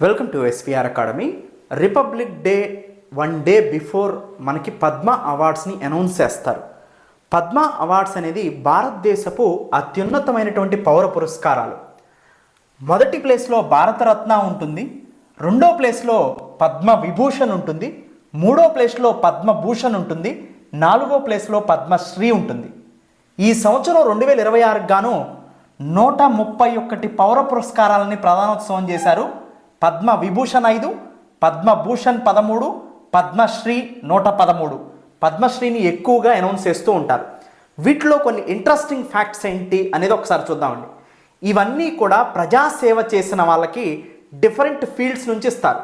Welcome to SVR academy. Republic day 1 day before మనకి Padma అవార్డ్స్ని announce చేస్తారు. Padma awards అనేది భారతదేశపు అత్యున్నతమైనటువంటి పౌర పురస్కారాలు. మొదటి ప్లేస్లో భారతరత్న ఉంటుంది, రెండో ప్లేస్లో పద్మ విభూషణ్ ఉంటుంది, మూడో ప్లేస్లో పద్మభూషణ్ ఉంటుంది, నాలుగో ప్లేస్లో పద్మశ్రీ ఉంటుంది. ఈ సంవత్సరం 2026 గాను 131 పౌర పురస్కారాలని ప్రదానోత్సవం చేశారు. పద్మ విభూషణ్ 5, పద్మభూషణ్ 13, పద్మశ్రీ 113. పద్మశ్రీని ఎక్కువగా అనౌన్స్ చేస్తూ ఉంటారు. వీటిలో కొన్ని ఇంట్రెస్టింగ్ ఫ్యాక్ట్స్ ఏంటి అనేది ఒకసారి చూద్దామండి. ఇవన్నీ కూడా ప్రజాసేవ చేసిన వాళ్ళకి డిఫరెంట్ ఫీల్డ్స్ నుంచి ఇస్తారు.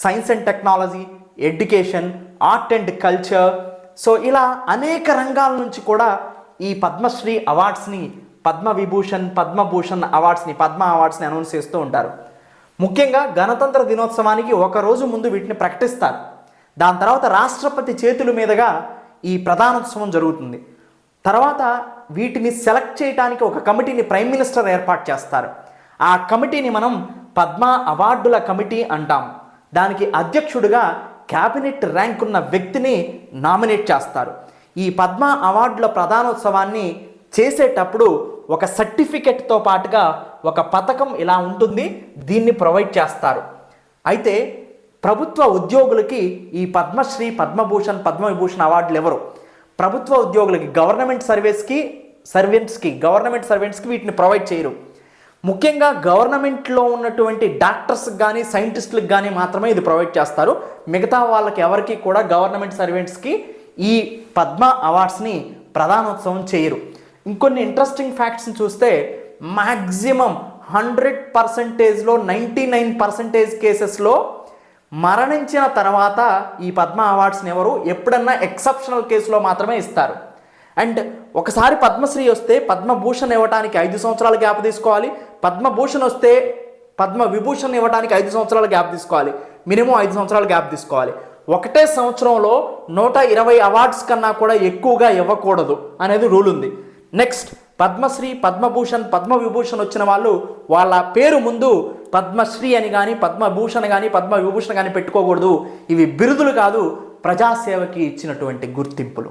Science and technology, education, art and culture, so ఇలా అనేక రంగాల నుంచి కూడా ఈ పద్మశ్రీ అవార్డ్స్ని, పద్మ విభూషణ్, పద్మభూషణ్ అవార్డ్స్ని, పద్మ అవార్డ్స్ని అనౌన్స్ చేస్తూ ఉంటారు. ముఖ్యంగా గణతంత్ర దినోత్సవానికి ఒక రోజు ముందు వీటిని ప్రకటిస్తారు. దాని తర్వాత రాష్ట్రపతి చేతుల మీదుగా ఈ ప్రధానోత్సవం జరుగుతుంది. తర్వాత వీటిని సెలెక్ట్ చేయడానికి ఒక కమిటీని ప్రైమ్ మినిస్టర్ ఏర్పాటు చేస్తారు. ఆ కమిటీని మనం పద్మ అవార్డుల కమిటీ అంటాం. దానికి అధ్యక్షుడిగా క్యాబినెట్ ర్యాంక్ ఉన్న వ్యక్తిని నామినేట్ చేస్తారు. ఈ పద్మ అవార్డుల ప్రధానోత్సవాన్ని చేసేటప్పుడు ఒక సర్టిఫికెట్తో పాటుగా ఒక పథకం ఇలా ఉంటుంది, దీన్ని ప్రొవైడ్ చేస్తారు. అయితే ప్రభుత్వ ఉద్యోగులకి ఈ పద్మశ్రీ, పద్మభూషణ్, పద్మవిభూషణ్ అవార్డులు ఎవరు? ప్రభుత్వ ఉద్యోగులకి, గవర్నమెంట్ సర్వెంట్స్కి వీటిని ప్రొవైడ్ చేయరు. ముఖ్యంగా గవర్నమెంట్లో ఉన్నటువంటి డాక్టర్స్కి కానీ సైంటిస్టులకు కానీ మాత్రమే ఇది ప్రొవైడ్ చేస్తారు. మిగతా వాళ్ళకి ఎవరికి కూడా, గవర్నమెంట్ సర్వెంట్స్కి ఈ పద్మ అవార్డ్స్ని ప్రధానోత్సవం చేయరు. ఇంకొన్ని ఇంట్రెస్టింగ్ ఫ్యాక్ట్స్ని చూస్తే మ్యాక్సిమం 100%లో 99% కేసెస్లో మరణించిన తర్వాత ఈ పద్మ అవార్డ్స్ని ఎవరు, ఎప్పుడన్నా ఎక్సెప్షనల్ కేసులో మాత్రమే ఇస్తారు. అండ్ ఒకసారి పద్మశ్రీ వస్తే పద్మభూషణ్ ఇవ్వడానికి 5 సంవత్సరాల గ్యాప్ తీసుకోవాలి. పద్మభూషణ్ వస్తే పద్మ విభూషణ్ ఇవ్వడానికి 5 సంవత్సరాల గ్యాప్ తీసుకోవాలి. మినిమం 5 సంవత్సరాల గ్యాప్ తీసుకోవాలి. ఒకటే సంవత్సరంలో 120 అవార్డ్స్ కన్నా కూడా ఎక్కువగా ఇవ్వకూడదు అనేది రూల్ ఉంది. నెక్స్ట్, పద్మశ్రీ, పద్మభూషణ్, పద్మవిభూషణ్ వచ్చిన వాళ్ళు వాళ్ళ పేరు ముందు పద్మశ్రీ అని కానీ, పద్మభూషణ్ కానీ, పద్మవిభూషణ్ కానీ పెట్టుకోకూడదు. ఇవి బిరుదులు కాదు, ప్రజాసేవకి ఇచ్చినటువంటి గుర్తింపులు.